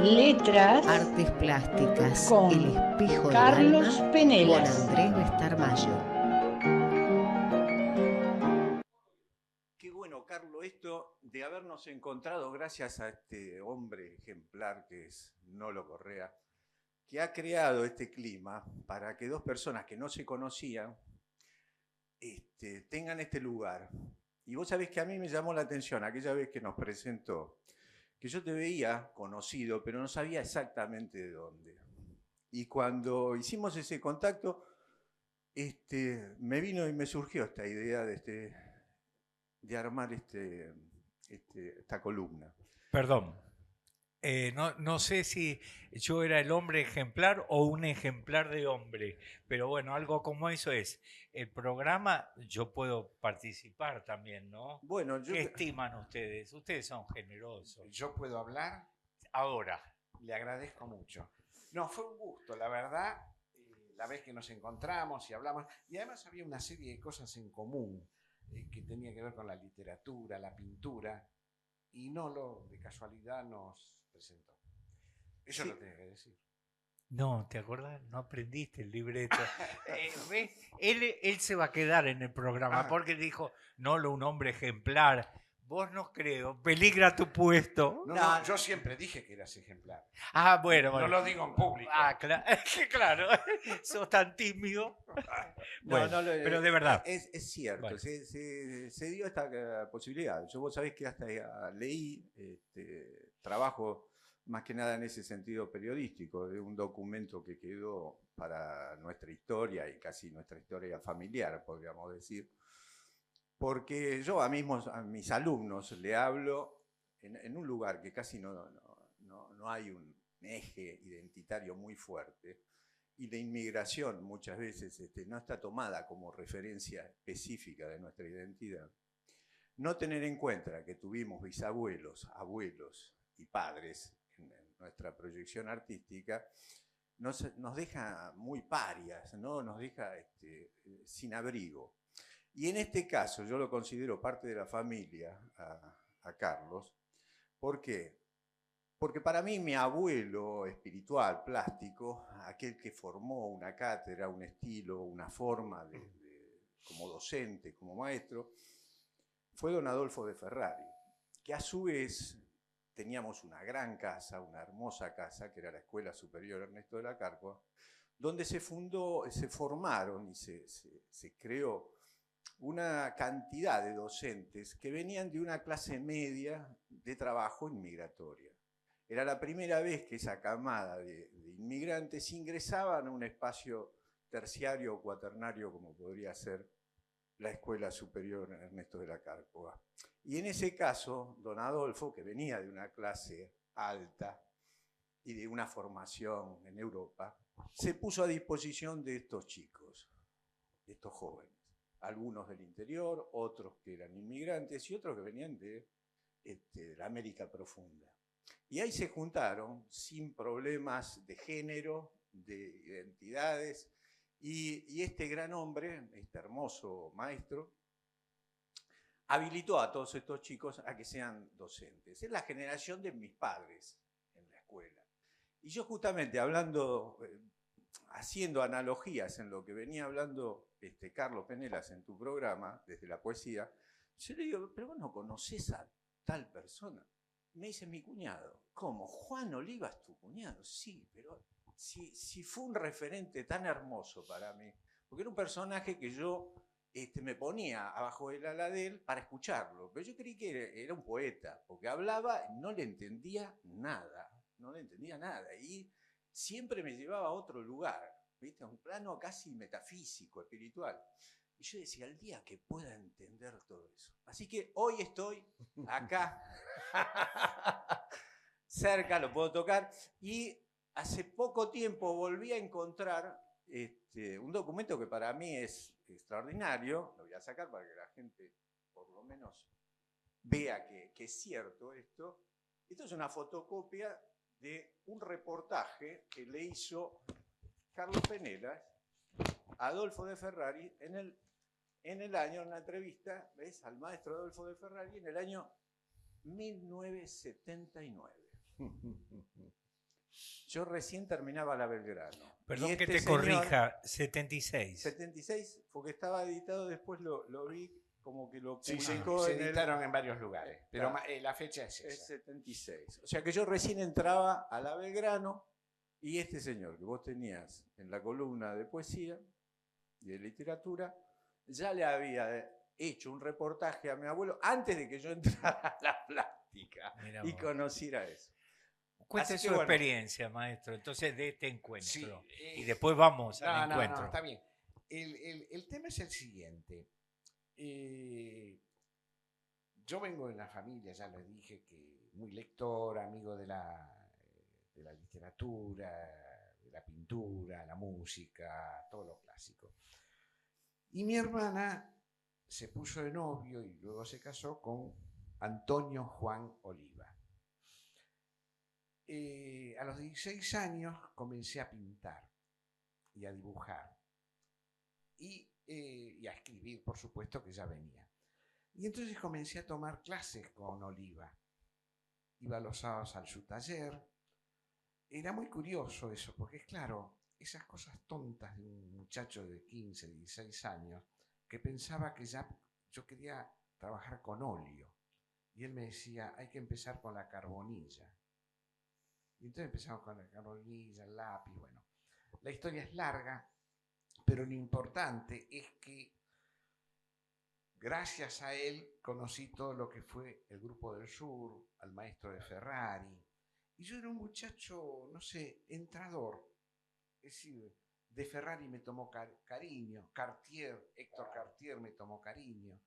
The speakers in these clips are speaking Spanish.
Letras Artes plásticas, con El espejo del Carlos alma, Penelas. con Andrés Bestarmayo. Qué bueno, Carlos, esto de habernos encontrado gracias a este hombre ejemplar que es Nolo Correa, que ha creado este clima para que dos personas que no se conocían tengan este lugar. Y vos sabés que a mí me llamó la atención aquella vez que nos presentó, que yo te veía conocido, pero no sabía exactamente de dónde. Y cuando hicimos ese contacto, me vino y me surgió esta idea de armar esta columna. Perdón, no sé si yo era el hombre ejemplar o un ejemplar de hombre, pero bueno, algo como eso es. El programa, yo puedo participar también, ¿no? Bueno, ¿Qué estiman ustedes? Ustedes son generosos. ¿Yo puedo hablar? Ahora. Le agradezco mucho. No, fue un gusto, la verdad, la vez que nos encontramos y hablamos. Y además había una serie de cosas en común que tenía que ver con la literatura, la pintura, y Nolo, de casualidad, nos presentó. Eso Sí. lo tenía que decir. No, ¿te acuerdas? No aprendiste el libreto. ¿Ves? Él se va a quedar en el programa porque dijo, Nolo, un hombre ejemplar. Vos no creo, peligra tu puesto. No, yo siempre dije que eras ejemplar. Ah, bueno. No lo digo en público. Ah, claro. Sos tan tímido. Bueno, pero de verdad. Es cierto, Bueno. se dio esta posibilidad. Vos sabés que hasta leí, trabajo más que nada en ese sentido periodístico, de un documento que quedó para nuestra historia y casi nuestra historia familiar, podríamos decir. Porque yo a mis alumnos le hablo en un lugar que casi no hay un eje identitario muy fuerte, y la inmigración muchas veces no está tomada como referencia específica de nuestra identidad. No tener en cuenta que tuvimos bisabuelos, abuelos y padres en nuestra proyección artística nos deja muy parias, ¿no? Nos deja sin abrigo. Y en este caso yo lo considero parte de la familia a Carlos. ¿Por qué? Porque para mí mi abuelo espiritual, plástico, aquel que formó una cátedra, un estilo, una forma como docente, como maestro, fue don Adolfo de Ferrari, que a su vez teníamos una gran casa, una hermosa casa, que era la Escuela Superior Ernesto de la Cárcova, donde se formaron y se creó una cantidad de docentes que venían de una clase media de trabajo inmigratoria. Era la primera vez que esa camada de inmigrantes ingresaban a un espacio terciario o cuaternario como podría ser la Escuela Superior Ernesto de la Cárcova. Y en ese caso, don Adolfo, que venía de una clase alta y de una formación en Europa, se puso a disposición de estos chicos, de estos jóvenes. Algunos del interior, otros que eran inmigrantes y otros que venían de la América profunda. Y ahí se juntaron sin problemas de género, de identidades, y este gran hombre, este hermoso maestro, habilitó a todos estos chicos a que sean docentes. Es la generación de mis padres en la escuela. Y yo justamente hablando, haciendo analogías en lo que venía hablando Carlos Penelas en tu programa, desde la poesía, yo le digo, pero vos no conocés a tal persona. Me dice mi cuñado. ¿Cómo? ¿Juan Oliva es tu cuñado? Sí, pero si fue un referente tan hermoso para mí, porque era un personaje que yo me ponía abajo del ala de él para escucharlo, pero yo creí que era un poeta, porque hablaba, no le entendía nada, y siempre me llevaba a otro lugar, ¿viste? A un plano casi metafísico, espiritual. Y yo decía, el día que pueda entender todo eso. Así que hoy estoy acá, cerca, lo puedo tocar, y hace poco tiempo volví a encontrar un documento que para mí es extraordinario. Lo voy a sacar para que la gente por lo menos vea que es cierto esto. Esto es una fotocopia de un reportaje que le hizo Carlos Penelas a Adolfo de Ferrari en el año, en una entrevista, ¿ves? Al maestro Adolfo de Ferrari en el año 1979. yo recién terminaba la Belgrano. Perdón Y que este te señor, corrija, 76. 76, porque estaba editado, después lo vi como que lo Sí, publicó se en editaron en varios lugares, pero Claro. la fecha es Es esa. 76. O sea que yo recién entraba a la Belgrano y este señor que vos tenías en la columna de poesía y de literatura, ya le había hecho un reportaje a mi abuelo antes de que yo entrara a la plástica Mirá y vos. conociera eso. Cuente Así su que bueno. experiencia, maestro, entonces de este encuentro. Sí, y después vamos al no, encuentro. no, está bien. El tema es el siguiente. Yo vengo de una familia, ya les dije, que muy lector, amigo de la literatura, de la pintura, la música, todo lo clásico. Y mi hermana se puso de novio y luego se casó con Antonio Juan Oliva. A los 16 años comencé a pintar y a dibujar y a escribir, por supuesto, que ya venía. Y entonces comencé a tomar clases con Oliva. Iba los sábados a su taller. Era muy curioso eso, porque es claro, esas cosas tontas de un muchacho de 15, 16 años, que pensaba que ya yo quería trabajar con óleo. Y él me decía, hay que empezar con la carbonilla. Y entonces empezamos con la carbonilla, el lápiz, bueno. La historia es larga, pero lo importante es que gracias a él conocí todo lo que fue el Grupo del Sur, al maestro de Ferrari. Y yo era un muchacho, no sé, entrador. Es decir, de Ferrari me tomó cariño, Héctor Cartier me tomó cariño.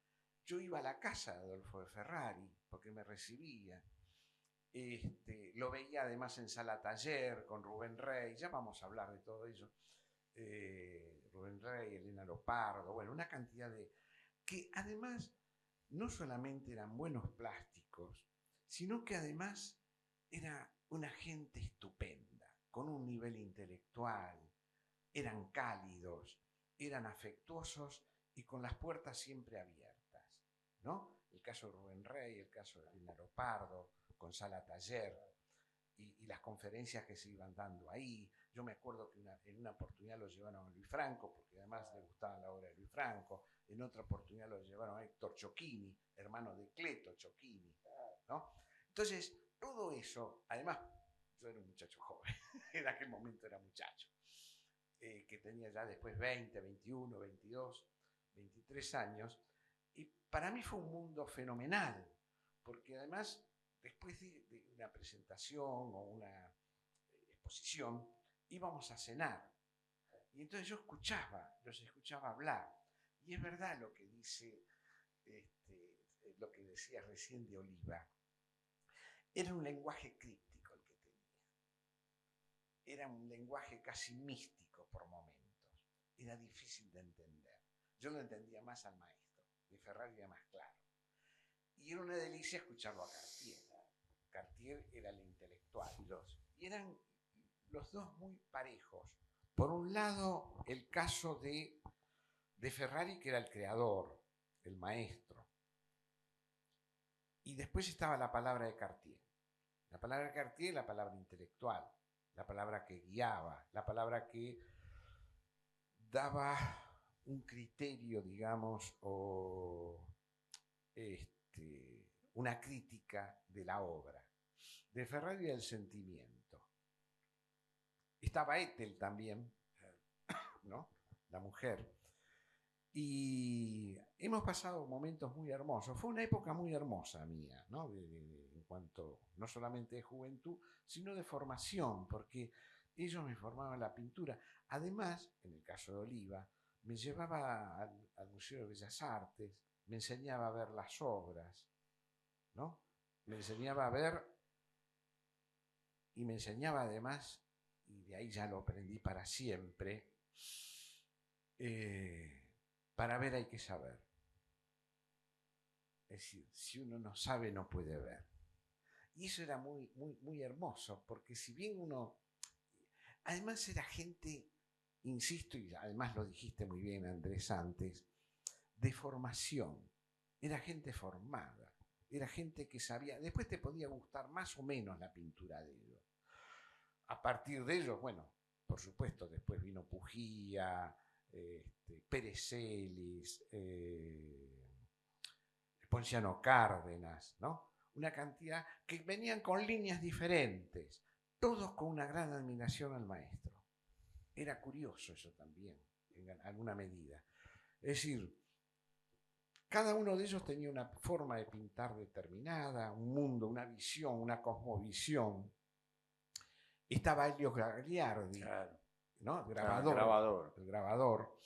Yo iba a la casa de Adolfo de Ferrari porque me recibía. Lo veía además en sala taller con Rubén Rey, ya vamos a hablar de todo ello. Rubén Rey, Elena Lopardo, bueno, una cantidad de... que además no solamente eran buenos plásticos, sino que además era una gente estupenda, con un nivel intelectual, eran cálidos, eran afectuosos y con las puertas siempre abiertas, ¿no? El caso de Rubén Rey, el caso de Elena Lopardo, con sala taller, y las conferencias que se iban dando ahí. Yo me acuerdo que en una oportunidad lo llevaron a Luis Franco, porque además le gustaba la obra de Luis Franco. En otra oportunidad lo llevaron a Héctor Chocchini, hermano de Cleto Chocchini, ¿no? Entonces, todo eso, además, yo era un muchacho joven, en aquel momento era muchacho, que tenía ya después 20, 21, 22, 23 años, y para mí fue un mundo fenomenal, porque además, después de una presentación o una exposición, íbamos a cenar. Y entonces yo los escuchaba hablar. Y es verdad lo que dice, lo que decía recién de Oliva. Era un lenguaje críptico el que tenía. Era un lenguaje casi místico por momentos. Era difícil de entender. Yo lo entendía más al maestro. De Ferrari era más claro. Y era una delicia escucharlo a Cartier. Cartier era el intelectual. Y eran los dos muy parejos. Por un lado, el caso de Ferrari, que era el creador, el maestro. Y después estaba la palabra de Cartier. La palabra de Cartier, la palabra intelectual, la palabra que guiaba, la palabra que daba un criterio, digamos, o una crítica de la obra. De Ferrari el sentimiento. Estaba Ethel también, ¿no? La mujer. Y hemos pasado momentos muy hermosos. Fue una época muy hermosa mía, ¿no? En cuanto, no solamente de juventud, sino de formación, porque ellos me formaban la pintura. Además, en el caso de Oliva, me llevaba al Museo de Bellas Artes, me enseñaba a ver las obras, ¿no? Me enseñaba a ver y me enseñaba además, y de ahí ya lo aprendí para siempre, para ver hay que saber. Es decir, si uno no sabe, no puede ver. Y eso era muy, muy, muy hermoso, porque si bien uno... Además era gente, insisto, y además lo dijiste muy bien, Andrés, antes, de formación. Era gente formada. Era gente que sabía... Después te podía gustar más o menos la pintura de ellos. partir de ellos, bueno, por supuesto, después vino Pujía, Pérez Celis, Ponciano Cárdenas, ¿no? Una cantidad que venían con líneas diferentes, todos con una gran admiración al maestro. Era curioso eso también, en alguna medida. Es decir, cada uno de ellos tenía una forma de pintar determinada, un mundo, una visión, una cosmovisión. Estaba Elio Gagliardi, Claro. ¿no? El grabador.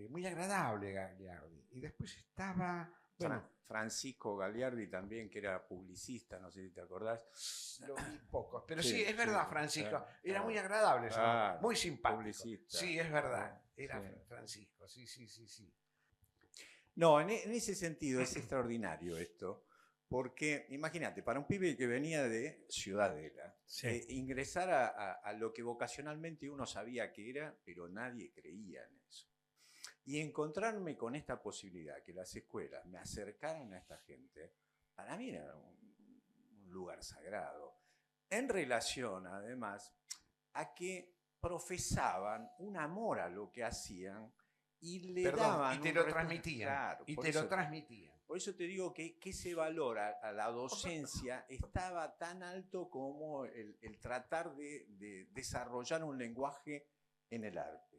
Muy agradable Gagliardi. Y después estaba... Bueno, Francisco Gagliardi también, que era publicista, no sé si te acordás. lo vi pocos. Pero Sí, sí, es verdad, sí, Francisco. claro, Era claro. muy agradable, Claro, muy simpático. publicista. Sí, es verdad. Era Sí. Francisco, sí. No, en ese sentido es extraordinario esto, porque imagínate, para un pibe que venía de Ciudadela, Sí. ingresar a lo que vocacionalmente uno sabía que era, pero nadie creía en eso. Y encontrarme con esta posibilidad, que las escuelas me acercaran a esta gente, para mí era un lugar sagrado. En relación, además, a que profesaban un amor a lo que hacían y le daban y te un lo respeto. transmitían. Claro, Y por te lo eso- transmitían. Por eso te digo que ese valor a la docencia estaba tan alto como el tratar de desarrollar un lenguaje en el arte.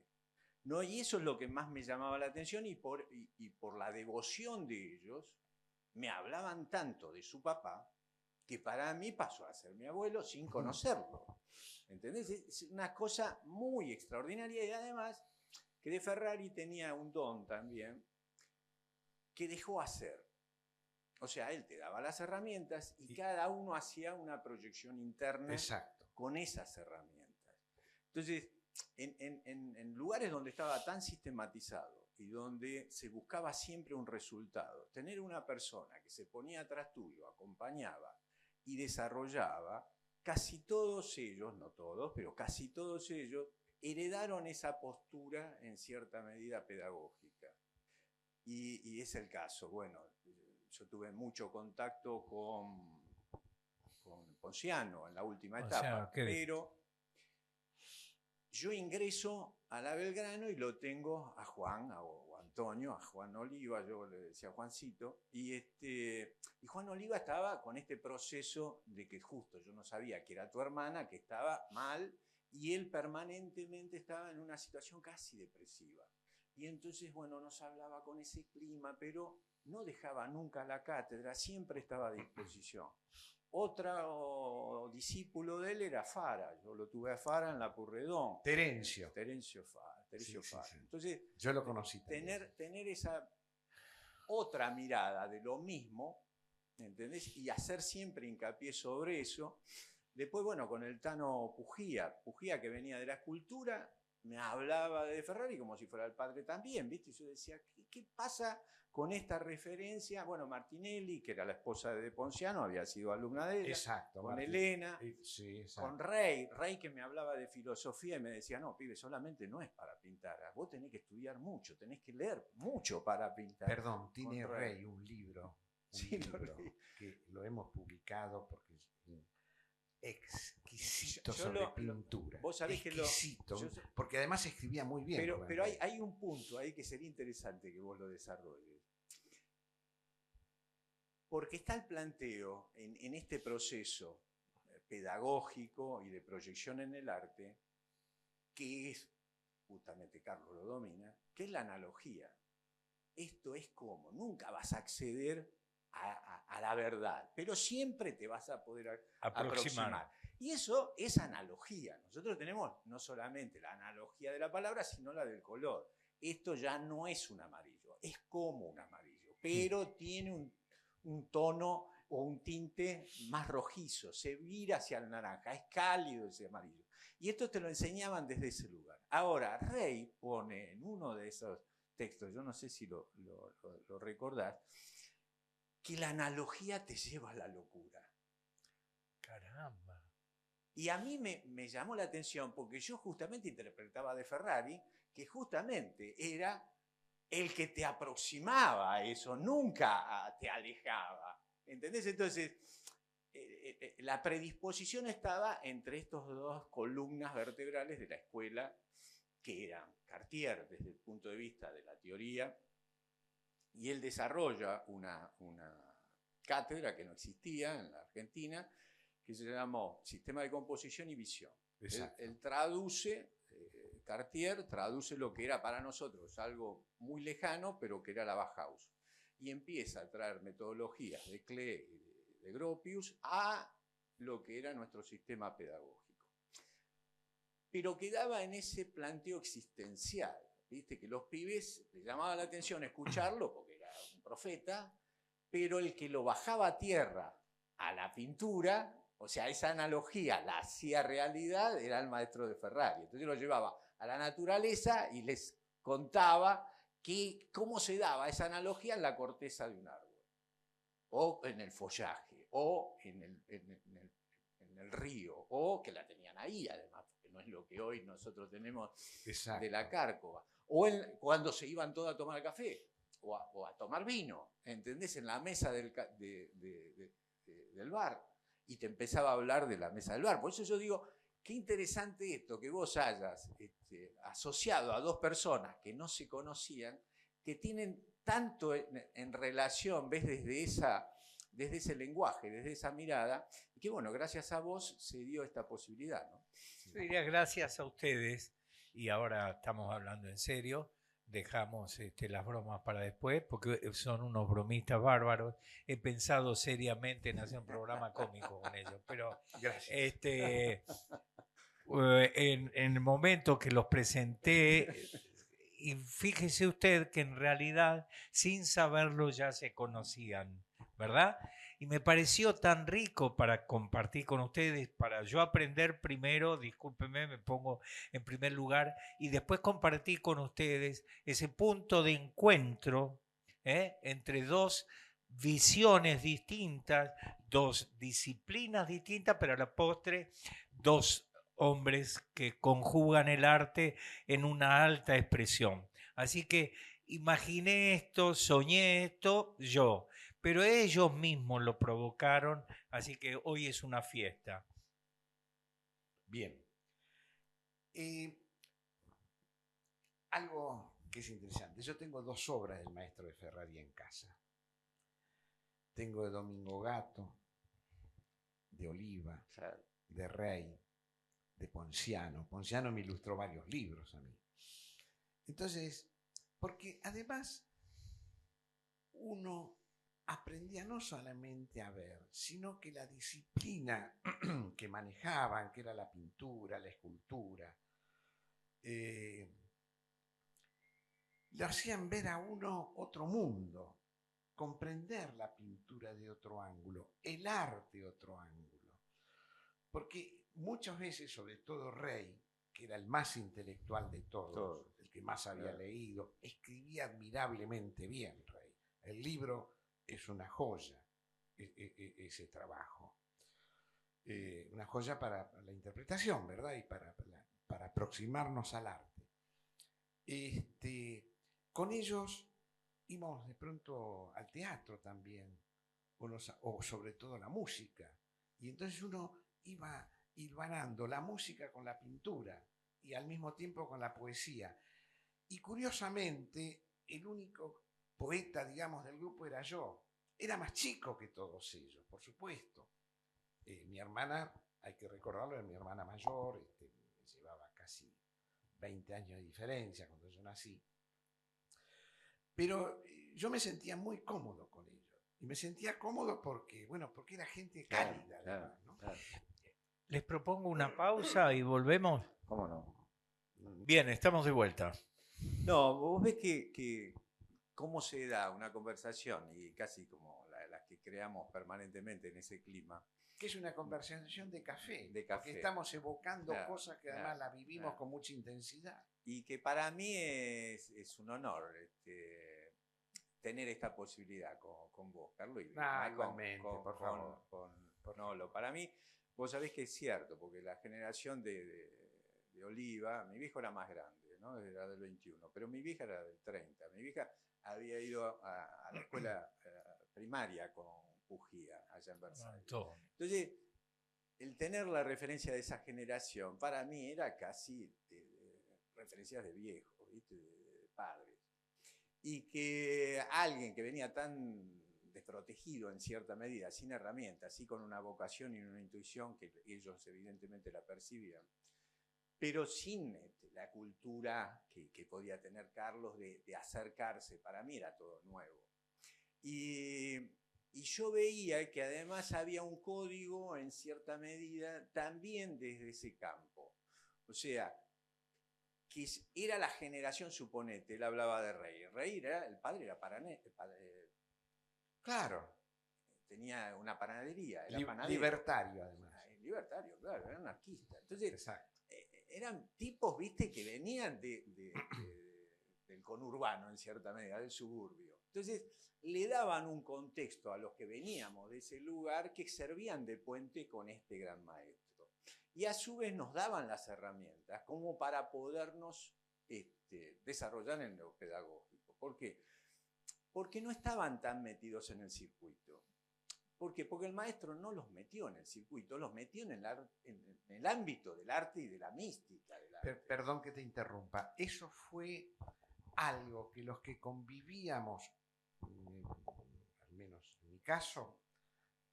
¿No? Y eso es lo que más me llamaba la atención y por la devoción de ellos me hablaban tanto de su papá que para mí pasó a ser mi abuelo sin conocerlo. ¿Entendés? Es una cosa muy extraordinaria y además que De Ferrari tenía un don también que dejó hacer. O sea, él te daba las herramientas y cada uno hacía una proyección interna Exacto. con esas herramientas. Entonces, en lugares donde estaba tan sistematizado y donde se buscaba siempre un resultado, tener una persona que se ponía atrás tuyo, acompañaba y desarrollaba, casi todos ellos, no todos, pero casi todos ellos, heredaron esa postura en cierta medida pedagógica. Y es el caso. Bueno, yo tuve mucho contacto con Ponciano en la última etapa, pero yo ingreso a la Belgrano y lo tengo a Juan, o Antonio, a Juan Oliva, yo le decía Juancito, y Juan Oliva estaba con este proceso de que justo yo no sabía que era tu hermana, que estaba mal, y él permanentemente estaba en una situación casi depresiva. Y entonces, bueno, nos hablaba con ese clima, pero no dejaba nunca la cátedra, siempre estaba a disposición. Otro discípulo de él era Fara, yo lo tuve a Fara en la Purredón. Terencio Fara. Sí. Entonces, yo lo conocí tener esa otra mirada de lo mismo, ¿entendés? Y hacer siempre hincapié sobre eso. Después, bueno, con el Tano Pujía que venía de la escultura, me hablaba de Ferrari como si fuera el padre también, ¿viste? Y yo decía, ¿qué pasa con esta referencia? Bueno, Martinelli, que era la esposa de Ponciano, había sido alumna de ella. Exacto. Con Elena, sí, con Rey que me hablaba de filosofía y me decía, no, pibe, solamente no es para pintar, vos tenés que estudiar mucho, tenés que leer mucho para pintar. Perdón, tiene Rey un libro, sí, libro que lo hemos publicado porque es exquisito sobre pintura. Vos sabés exquisito, que porque además escribía muy bien. Pero hay un punto ahí que sería interesante que vos lo desarrolles. Porque está el planteo en este proceso pedagógico y de proyección en el arte, que es, justamente Carlos lo domina, que es la analogía. Esto es como, nunca vas a acceder a la verdad, pero siempre te vas a poder aproximar. Y eso es analogía. Nosotros tenemos no solamente la analogía de la palabra, sino la del color. Esto ya no es un amarillo, es como un amarillo, pero tiene un tono o un tinte más rojizo, se vira hacia el naranja, es cálido ese amarillo. Y esto te lo enseñaban desde ese lugar. Ahora, Rey pone en uno de esos textos, yo no sé si lo recordás, que la analogía te lleva a la locura. Caramba. Y a mí me llamó la atención porque yo justamente interpretaba de Ferrari que justamente era el que te aproximaba a eso, nunca te alejaba. ¿Entendés? Entonces, la predisposición estaba entre estos dos columnas vertebrales de la escuela, que eran Cartier desde el punto de vista de la teoría, y él desarrolla una cátedra que no existía en la Argentina, que se llamó Sistema de Composición y Visión. Él traduce, Cartier traduce lo que era para nosotros algo muy lejano, pero que era la Bauhaus. Y empieza a traer metodologías de Klee y de Gropius a lo que era nuestro sistema pedagógico. Pero quedaba en ese planteo existencial. Viste que los pibes les llamaba la atención escucharlo porque era un profeta, pero el que lo bajaba a tierra a la pintura, o sea, esa analogía la hacía realidad, era el maestro de Ferrari. Entonces lo llevaba a la naturaleza y les contaba cómo se daba esa analogía en la corteza de un árbol, o en el follaje, o en el río, o que la tenían ahí además, porque no es lo que hoy nosotros tenemos de la Cárcova, o cuando se iban todos a tomar café, o a tomar vino, ¿entendés? En la mesa del bar, y te empezaba a hablar de la mesa del bar. Por eso yo digo, qué interesante esto, que vos hayas asociado a dos personas que no se conocían, que tienen tanto en relación, ves, desde ese lenguaje, desde esa mirada, y que bueno, gracias a vos se dio esta posibilidad, ¿no? Yo diría gracias a ustedes, y ahora estamos hablando en serio, dejamos las bromas para después, porque son unos bromistas bárbaros. He pensado seriamente en hacer un programa cómico con ellos, pero en el momento que los presenté, y fíjese usted que en realidad, sin saberlo, ya se conocían, ¿verdad? Y me pareció tan rico para compartir con ustedes, para yo aprender primero, discúlpenme, me pongo en primer lugar, y después compartir con ustedes ese punto de encuentro entre dos visiones distintas, dos disciplinas distintas, pero a la postre dos hombres que conjugan el arte en una alta expresión. Así que imaginé esto, soñé esto, yo. Pero ellos mismos lo provocaron, así que hoy es una fiesta. Bien. Algo que es interesante. Yo tengo 2 obras del maestro de Ferrari en casa. Tengo de Domingo Gatto, de Oliva, de Rey, de Ponciano. Ponciano me ilustró varios libros a mí. Entonces, porque además uno aprendía no solamente a ver, sino que la disciplina que manejaban, que era la pintura, la escultura, le hacían ver a uno otro mundo, comprender la pintura de otro ángulo, el arte de otro ángulo. Porque muchas veces, sobre todo Rey, que era el más intelectual de todos, el que más había leído, escribía admirablemente bien, Rey. El libro es una joya, ese trabajo. Una joya para la interpretación, ¿verdad? Y para aproximarnos al arte. Con ellos íbamos de pronto al teatro también, o sobre todo la música. Y entonces uno iba hilvanando la música con la pintura y al mismo tiempo con la poesía. Y curiosamente, el único poeta, digamos, del grupo era yo. Era más chico que todos ellos, por supuesto. Mi hermana, hay que recordarlo, era mi hermana mayor, me llevaba casi 20 años de diferencia cuando yo nací. Pero yo me sentía muy cómodo con ellos. Y me sentía cómodo porque era gente cálida, además, ¿no? Claro. Les propongo una pausa y volvemos. ¿Cómo no? Bien, estamos de vuelta. No, vos ves que cómo se da una conversación, y casi como las que creamos permanentemente en ese clima. Que es una conversación de café. De café. Porque estamos evocando Claro, cosas que además las vivimos con mucha intensidad. Y que para mí es un honor tener esta posibilidad con vos, Carlos. Y Igualmente, por favor. Con Nolo. Para mí, vos sabés que es cierto, porque la generación de Oliva, mi viejo era más grande, ¿no? Era del 21, pero mi vieja era del 30. Mi vieja había ido a la escuela primaria con pujía allá en Versalles. Antonio. Entonces, el tener la referencia de esa generación, para mí era casi referencias de viejos, ¿viste? De padres. Y que alguien que venía tan desprotegido en cierta medida, sin herramientas, y con una vocación y una intuición que ellos evidentemente la percibían, pero sin la cultura que podía tener Carlos de acercarse, para mí era todo nuevo. Y yo veía que además había un código en cierta medida también desde ese campo. O sea, que era la generación, suponete, él hablaba de Rey. Rey era, el padre era Claro. tenía una panadería, era panadero. Libertario, además. Libertario, claro, era anarquista. Entonces, Exacto. eran tipos, viste, que venían del conurbano, en cierta medida, del suburbio. Entonces, le daban un contexto a los que veníamos de ese lugar que servían de puente con este gran maestro. Y a su vez nos daban las herramientas como para podernos desarrollar en lo pedagógico. ¿Por qué? Porque no estaban tan metidos en el circuito. ¿Por qué? Porque el maestro no los metió en el circuito, los metió en el ámbito del arte y de la mística del arte. Perdón que te interrumpa. Eso fue algo que los que convivíamos, al menos en mi caso,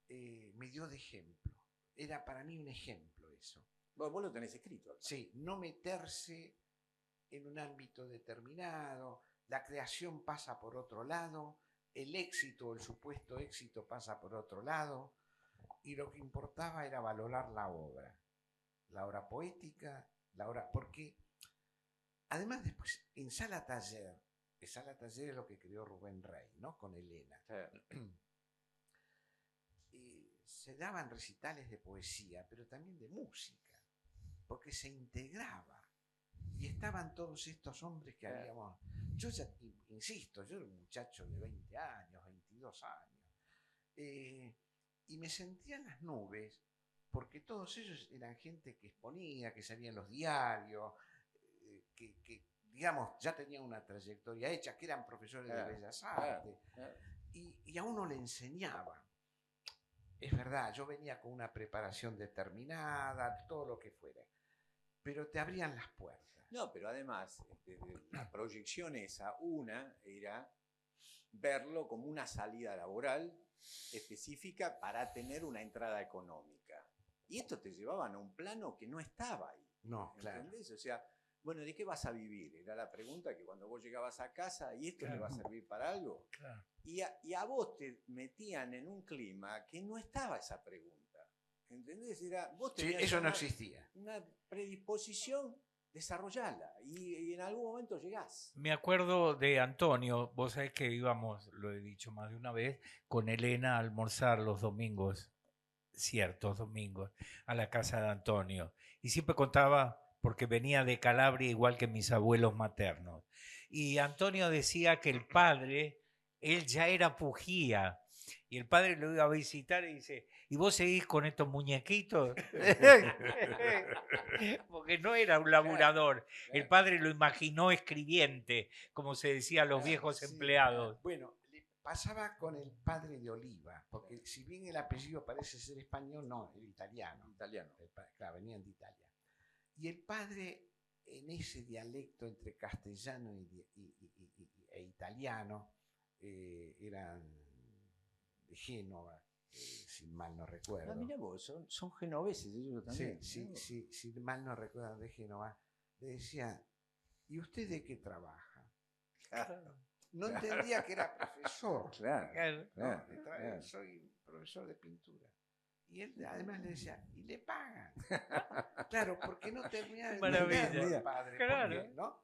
me dio de ejemplo. Era para mí un ejemplo eso. Vos lo tenés escrito acá. Sí, no meterse en un ámbito determinado, la creación pasa por otro lado, el éxito o el supuesto éxito pasa por otro lado, y lo que importaba era valorar la obra poética, la obra, porque además después en sala taller es lo que creó Rubén Rey, ¿no? Con Elena. Se daban recitales de poesía, pero también de música, porque se integraba. Y estaban todos estos hombres que habíamos... Yo ya, insisto, yo era un muchacho de 20 años, 22 años, y me sentía en las nubes, porque todos ellos eran gente que exponía, que salía en los diarios, que digamos, ya tenían una trayectoria hecha, que eran profesores de Bellas Artes, y a uno le enseñaban. Es verdad, yo venía con una preparación determinada, todo lo que fuera, pero te abrían las puertas. No, pero además, la proyección esa, una era verlo como una salida laboral específica para tener una entrada económica. Y esto te llevaban a un plano que no estaba ahí. No, claro. ¿Entendés? O sea, bueno, ¿de qué vas a vivir? Era la pregunta que cuando vos llegabas a casa, ¿y esto te va a servir para algo? Claro. Y a vos te metían en un clima que no estaba esa pregunta. ¿Entendés? Vos tenías eso no existía. Una predisposición, desarrollala y en algún momento llegás. Me acuerdo de Antonio, vos sabés que íbamos, lo he dicho más de una vez, con Elena a almorzar los domingos, ciertos domingos, a la casa de Antonio. Y siempre contaba, porque venía de Calabria igual que mis abuelos maternos. Y Antonio decía que el padre, él ya era pujía. Y el padre lo iba a visitar y dice, ¿y vos seguís con estos muñequitos? Porque no era un laburador. El padre lo imaginó escribiente, como se decía a los viejos empleados. Bueno, le pasaba con el padre de Oliva, porque si bien el apellido parece ser español, no, era italiano. Claro, venían de Italia. Y el padre, en ese dialecto entre castellano e italiano, eran de Génova, si mal no recuerdo. Mira vos, son genoveses ellos también. Sí, si mal no recuerdo, de Génova. Le decía, ¿y usted de qué trabaja? Claro. No entendía que era profesor. Claro. Soy profesor de pintura. Y él además le decía, ¿y le pagan? Claro, porque no termina de entender, padre. Claro. Porque, ¿no?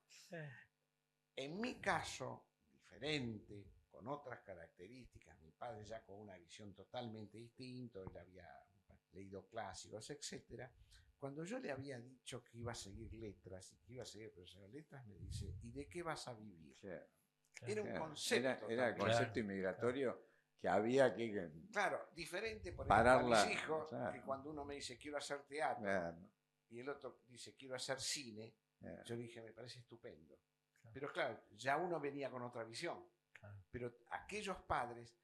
En mi caso, diferente, con otras características, mi padre ya con una visión totalmente distinta, él había leído clásicos, etc. Cuando yo le había dicho que iba a seguir letras y que iba a seguir profesor de letras, me dice, ¿y de qué vas a vivir? Claro. Era un concepto. Era el concepto inmigratorio que había que... Claro, diferente, por ejemplo, a mis hijos, que cuando uno me dice, quiero hacer teatro, y el otro dice, quiero hacer cine, yo dije, me parece estupendo. Pero claro, ya uno venía con otra visión. Pero aquellos padres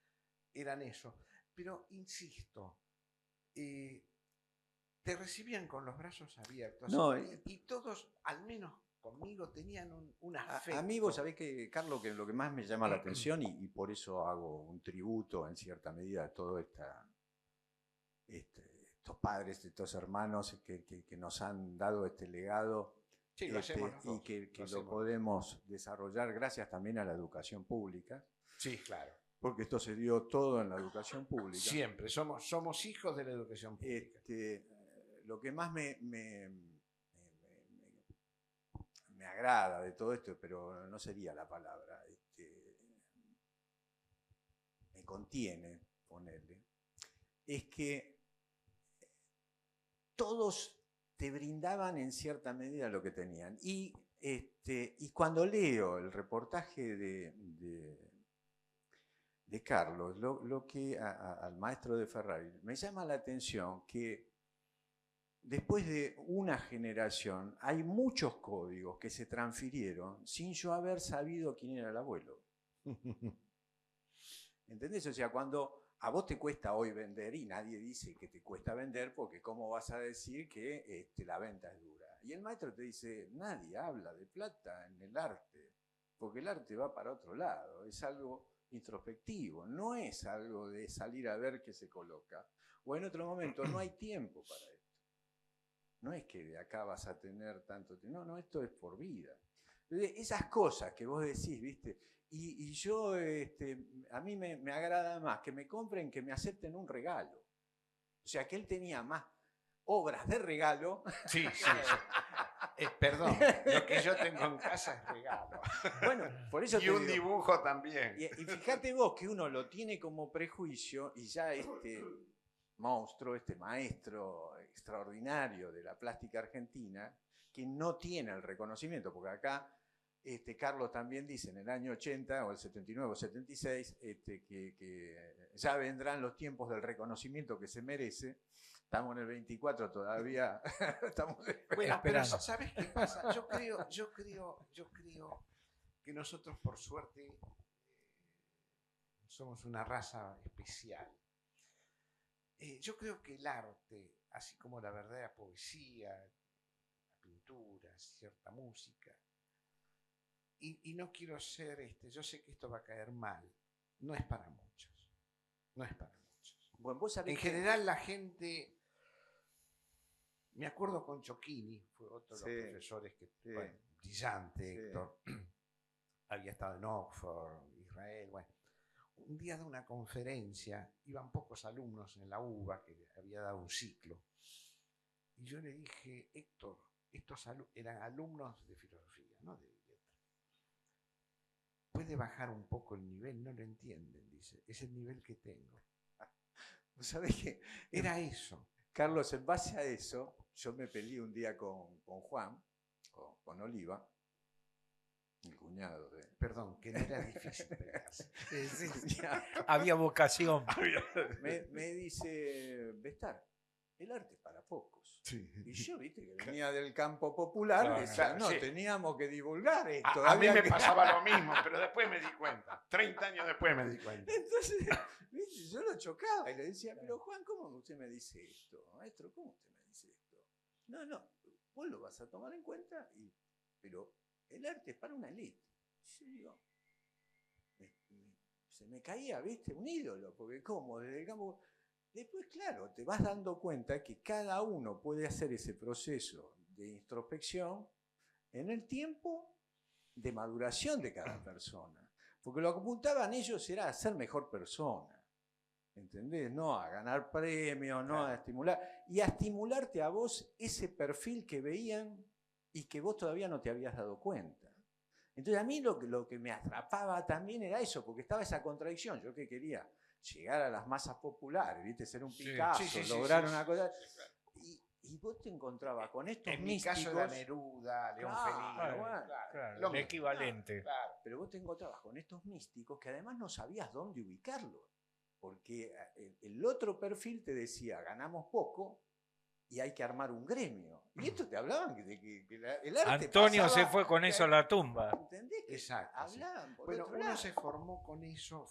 eran eso. Pero insisto, te recibían con los brazos abiertos. No, y todos, al menos conmigo, tenían un afecto. A mí vos sabés que, Carlos, que lo que más me llama la atención, y por eso hago un tributo en cierta medida a todos estos padres, estos hermanos que nos han dado este legado. Sí, lo hacemos nosotros, y que lo hacemos. podemos desarrollar gracias también a la educación pública. Sí, claro. Porque esto se dio todo en la educación pública. Siempre, somos hijos de la educación pública. Lo que más me agrada de todo esto, pero no sería la palabra, me contiene ponerle, es que todos te brindaban en cierta medida lo que tenían. Y cuando leo el reportaje de Carlos, lo que al maestro de Ferrari, me llama la atención que después de una generación hay muchos códigos que se transfirieron sin yo haber sabido quién era el abuelo. ¿Entendés? O sea, cuando a vos te cuesta hoy vender, y nadie dice que te cuesta vender, porque ¿cómo vas a decir que la venta es dura? Y el maestro te dice, nadie habla de plata en el arte, porque el arte va para otro lado, es algo introspectivo, no es algo de salir a ver qué se coloca. O en otro momento, no hay tiempo para esto. No es que de acá vas a tener tanto tiempo, no, esto es por vida. Entonces, esas cosas que vos decís, ¿viste? Y yo, a mí me agrada más que me compren, que me acepten un regalo. O sea, que él tenía más obras de regalo. Sí. Perdón, lo que yo tengo en casa es regalo. Bueno, por eso y un dibujo también. Y fíjate vos que uno lo tiene como prejuicio y ya este monstruo, este maestro extraordinario de la plástica argentina, que no tiene el reconocimiento, porque acá Carlos también dice en el año 80 o el 79 o 76 que ya vendrán los tiempos del reconocimiento que se merece. Estamos en el 24 todavía. Estamos bueno, esperando. pero ¿sabes qué pasa? Yo creo que nosotros, por suerte, somos una raza especial. Yo creo que el arte, así como la verdadera poesía, la pintura, cierta música, y no quiero ser, yo sé que esto va a caer mal, no es para muchos. No es para muchos. Bueno, vos sabés en general la gente, me acuerdo con Chocchini, fue otro de los profesores que, bueno, brillante, Héctor, había estado en Oxford, Israel, bueno. Un día de una conferencia, iban pocos alumnos en la UBA, que había dado un ciclo, y yo le dije, Héctor, estos eran alumnos de filosofía, ¿no? De letras. ¿Puede bajar un poco el nivel? No lo entienden, dice, es el nivel que tengo. ¿Sabés qué? Era eso. Carlos, en base a eso, yo me peleé un día con Juan, con Oliva, el cuñado de... Perdón, que no era difícil pelearse. Había vocación. Me dice, Bestar, el arte es para pocos. Sí. Y yo, viste, que venía del campo popular, Claro, decía, no, sí. teníamos que divulgar esto. A mí había me que... pasaba lo mismo, pero después me di cuenta. 30 años después me di cuenta. Entonces, ¿viste? Yo lo chocaba y le decía, pero Juan, ¿cómo usted me dice esto? Maestro, ¿cómo usted me dice esto? No, vos lo vas a tomar en cuenta, pero el arte es para una élite. Yo digo, se me caía, ¿viste? Un ídolo, porque ¿cómo? Desde el campo... Después, claro, te vas dando cuenta que cada uno puede hacer ese proceso de introspección en el tiempo de maduración de cada persona. Porque lo que apuntaban ellos era a ser mejor persona, ¿entendés? No a ganar premios, no a estimular. Y a estimularte a vos ese perfil que veían y que vos todavía no te habías dado cuenta. Entonces a mí lo que me atrapaba también era eso, porque estaba esa contradicción. Yo que quería llegar a las masas populares, ¿viste? Ser un Picasso, lograr una cosa. Claro. Y vos te encontrabas con estos En místicos. mi caso era Neruda, León Felipe. Claro, el equivalente. Claro. Pero vos te encontrabas con estos místicos que además no sabías dónde ubicarlos. Porque el otro perfil te decía, ganamos poco y hay que armar un gremio. Y esto te hablaban de que el arte Antonio pasaba, se fue con eso a la tumba. ¿entendés? Exacto. Hablaban por Bueno, otro uno lado. se formó con eso.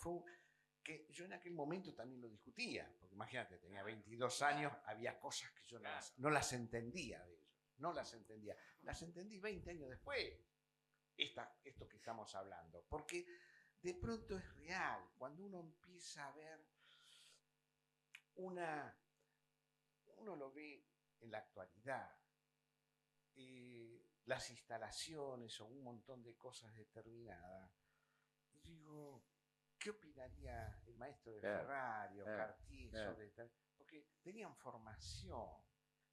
que yo en aquel momento también lo discutía, porque imagínate, tenía 22 años, había cosas que yo no las entendía de ellos, no las entendía. Las entendí 20 años después, esto que estamos hablando, porque de pronto es real, cuando uno empieza a ver uno lo ve en la actualidad, las instalaciones o un montón de cosas determinadas, y digo, ¿qué opinaría el maestro de Ferrari o Cartier sobre tal? Porque tenían formación.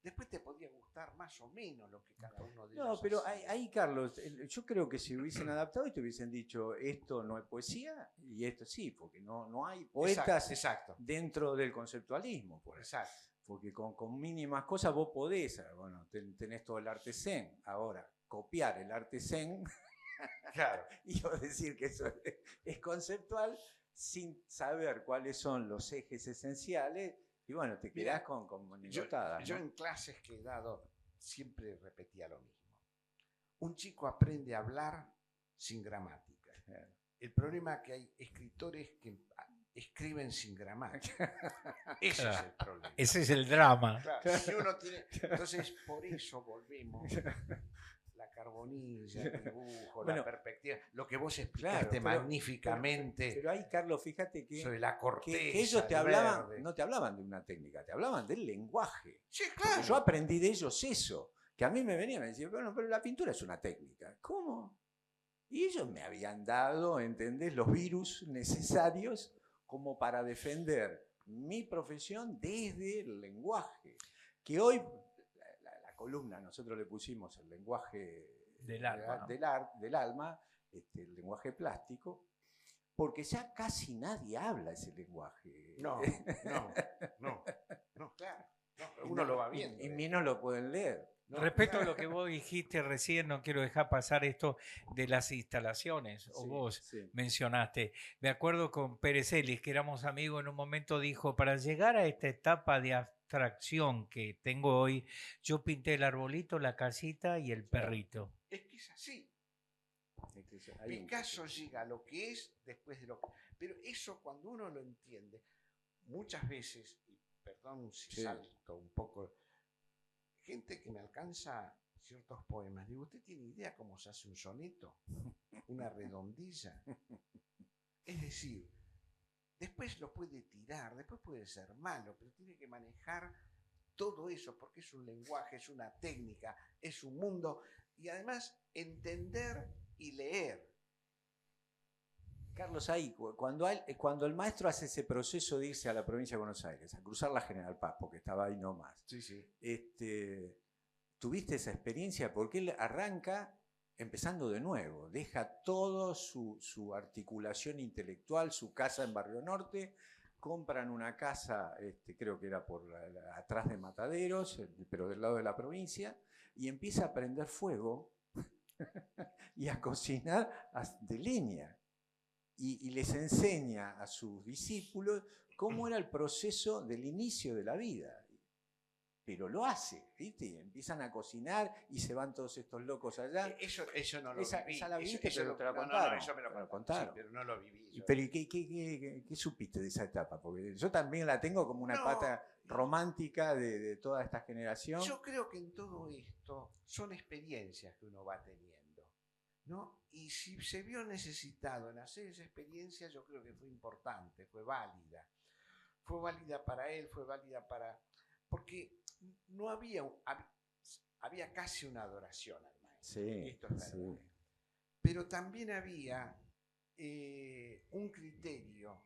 Después te podía gustar más o menos lo que cada uno de ellos No, pero hacía. ahí, Carlos, yo creo que si hubiesen adaptado y te hubiesen dicho esto no es poesía y esto sí, porque no hay poetas Exacto. dentro del conceptualismo. Exacto. Porque con mínimas cosas vos podés, bueno, tenés todo el arte zen. Ahora, copiar el arte zen Claro. y vos decir que eso es conceptual sin saber cuáles son los ejes esenciales. Y bueno, te quedás con monigotadas. Yo ¿no? en clases que he dado siempre repetía lo mismo. Un chico aprende a hablar sin gramática. El problema es que hay escritores que escriben sin gramática. Ese es el problema. Ese es el drama. Claro, si uno tiene, entonces, por eso volvemos. La carbonilla, el dibujo, bueno, la perspectiva, lo que vos explicaste magníficamente. Pero ahí, Carlos, fíjate que, sobre la corteza, que ellos te hablaban, no te hablaban de una técnica, te hablaban del lenguaje. Sí, claro. Porque yo aprendí de ellos eso, que a mí me venían y me decían, bueno, pero la pintura es una técnica. ¿Cómo? Y ellos me habían dado, ¿entendés?, los virus necesarios como para defender mi profesión desde el lenguaje. Que hoy, la columna, nosotros le pusimos el lenguaje del alma, del alma, el lenguaje plástico, porque ya casi nadie habla ese lenguaje. No, claro. No, uno lo va viendo. Y menos lo pueden leer. Respecto a lo que vos dijiste recién, no quiero dejar pasar esto de las instalaciones, o vos mencionaste. Me acuerdo con Pérez Ellis, que éramos amigos, en un momento dijo, para llegar a esta etapa de abstracción que tengo hoy, yo pinté el arbolito, la casita y el perrito. Es que es así. Picasso llega a lo que es después de lo que... Pero eso cuando uno lo entiende, muchas veces, y perdón si salto un poco... Gente que me alcanza ciertos poemas. Digo, ¿usted tiene idea cómo se hace un soneto? Una redondilla. Es decir, después lo puede tirar, después puede ser malo, pero tiene que manejar todo eso porque es un lenguaje, es una técnica, es un mundo. Y además entender y leer. Carlos, ahí, cuando el maestro hace ese proceso de irse a la provincia de Buenos Aires, a cruzar la General Paz, porque estaba ahí nomás, ¿tuviste esa experiencia? Porque él arranca empezando de nuevo, deja todo su articulación intelectual, su casa en Barrio Norte, compran una casa, creo que era por atrás de Mataderos, pero del lado de la provincia, y empieza a prender fuego y a cocinar de leña. Y les enseña a sus discípulos cómo era el proceso del inicio de la vida. Pero lo hace, ¿viste? Empiezan a cocinar y se van todos estos locos allá. Eso no lo viví. Esa la viste, eso pero te la contaron. No, eso me lo contaron. Sí, pero no lo viví. Pero ¿qué supiste de esa etapa? Porque yo también la tengo como una pata romántica de toda esta generación. Yo creo que en todo esto son experiencias que uno va teniendo, ¿no? Y si se vio necesitado en hacer esa experiencia, yo creo que fue importante, fue válida. Fue válida para él, fue válida para... Porque no había casi una adoración al maestro. Sí, esto es verdad. Pero también había un criterio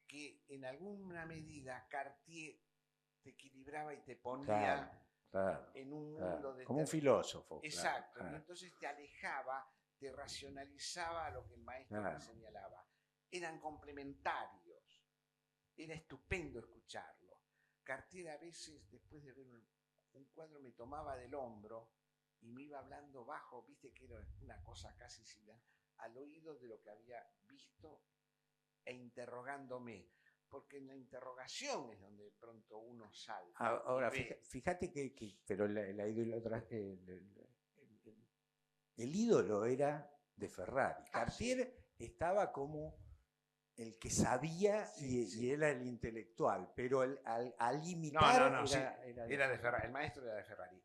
que en alguna medida Cartier te equilibraba y te ponía en un mundo de... Como un filósofo. Exacto. Y entonces te alejaba, te racionalizaba lo que el maestro te señalaba. Eran complementarios. Era estupendo escucharlo. Cartier a veces, después de ver un cuadro, me tomaba del hombro y me iba hablando bajo, viste que era una cosa casi similar, al oído de lo que había visto e interrogándome. Porque en la interrogación es donde de pronto uno salta. Ahora, fíjate pero el ídolo era de Ferrari. Cartier estaba como el que sabía Sí, sí. y era el intelectual, pero al imitar No, sí, era de Ferrari, el maestro era de Ferrari.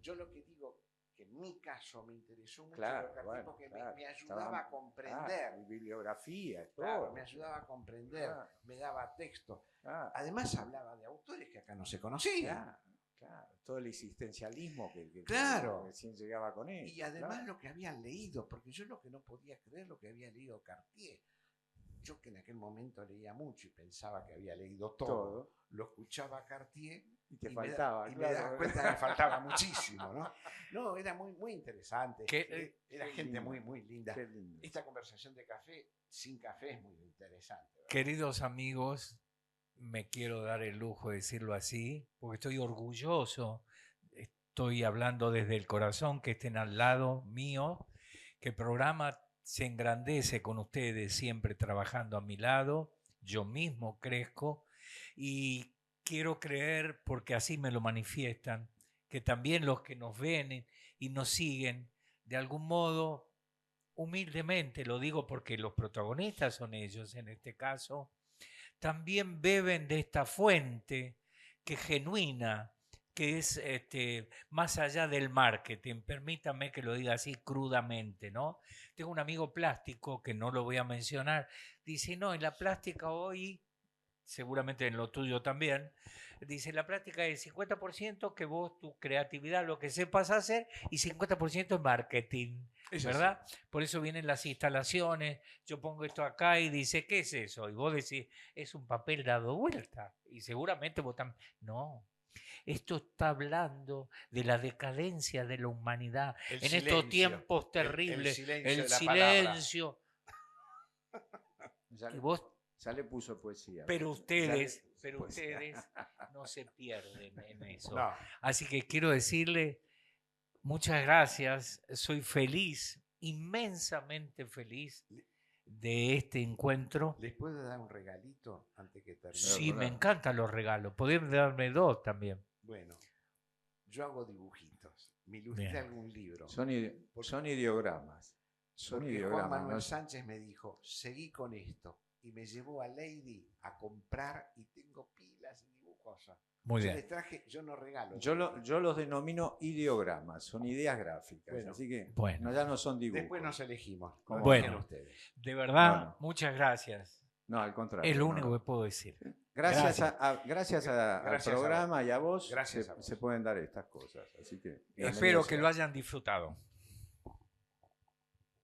Yo lo que digo, que en mi caso me interesó mucho Claro, Cartier bueno, porque claro, me ayudaba estaban- a comprender. bibliografía, Claro, todo. me ayudaba a comprender, Claro. me daba texto. Claro, Además hablaba de autores que acá no se conocían. claro, todo el existencialismo que Claro. recién llegaba con él. Y además claro. lo que habían leído, porque yo lo que no podía creer lo que había leído Cartier. Yo que en aquel momento leía mucho y pensaba que había leído todo. Lo escuchaba a Cartier Y te y faltaba, me claro. daba cuenta que me faltaba muchísimo, ¿no? No, era muy, muy interesante. Era qué gente lindo, muy, muy linda. Qué lindo. Esta conversación de café, sin café, es muy interesante, ¿verdad? Queridos amigos, me quiero dar el lujo de decirlo así, porque estoy orgulloso, estoy hablando desde el corazón, que estén al lado mío, que el programa se engrandece con ustedes siempre trabajando a mi lado, yo mismo crezco y quiero creer, porque así me lo manifiestan, que también los que nos ven y nos siguen, de algún modo, humildemente, lo digo porque los protagonistas son ellos en este caso, también beben de esta fuente que es genuina, que es más allá del marketing, permítame que lo diga así crudamente, ¿no? Tengo un amigo plástico, que no lo voy a mencionar, dice, no, en la plástica hoy, seguramente en lo tuyo también, dice, la plástica es 50% que vos, tu creatividad, lo que sepas hacer, y 50% es marketing. Es ¿Verdad? Por eso vienen las instalaciones, yo pongo esto acá y dice, ¿qué es eso? Y vos decís, es un papel dado vuelta. Y seguramente vos también, no. Esto está hablando de la decadencia de la humanidad El en silencio, estos tiempos terribles. el El silencio de la Ya, Y vos, ya le puso poesía. pero Ya le ustedes, puso poesía. no se pierden en eso. No, Así que quiero decirle muchas gracias. Soy feliz, inmensamente feliz de este encuentro. ¿les puedo dar un regalito antes que termine? Sí, me claro. encantan los regalos. Podés darme dos también. Bueno, yo hago dibujitos. Me ilustré Bien. algún libro. Son ideogramas. Son Porque Juan ideogramas. Manuel ¿no? Sánchez me dijo, seguí con esto. Y me llevó a Lady a comprar y tengo pilas y dibujos. Muy Yo bien. les traje, yo no regalo. Yo los denomino ideogramas, son ideas gráficas. Bueno, así que bueno. ya no son dibujos. Después nos elegimos. Como Bueno. eligen ustedes. De verdad, Bueno. muchas gracias. No, al contrario. Es lo no, único no. que puedo decir. Gracias, Gracias. al Gracias a programa y a vos, Gracias a vos. se pueden dar estas cosas. Así que Espero bienvenido que sea. lo hayan disfrutado.